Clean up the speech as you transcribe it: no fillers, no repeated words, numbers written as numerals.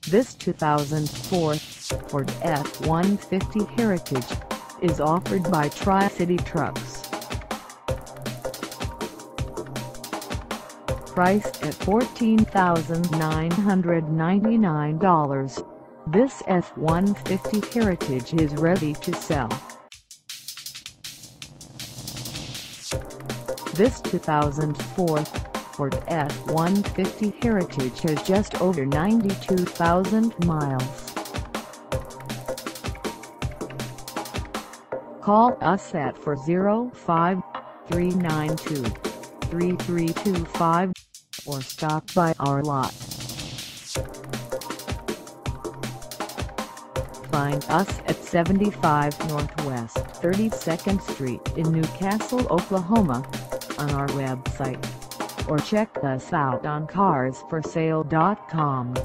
This 2004 Ford F-150 Heritage is offered by Tri-City Trucks. Priced at $14,999, this F-150 Heritage is ready to sell. This 2004 Ford F-150 Heritage has just over 92,000 miles. Call us at 405-392-3325 or stop by our lot. Find us at 75 Northwest 32nd Street in Newcastle, Oklahoma, on our website, or check us out on carsforsale.com.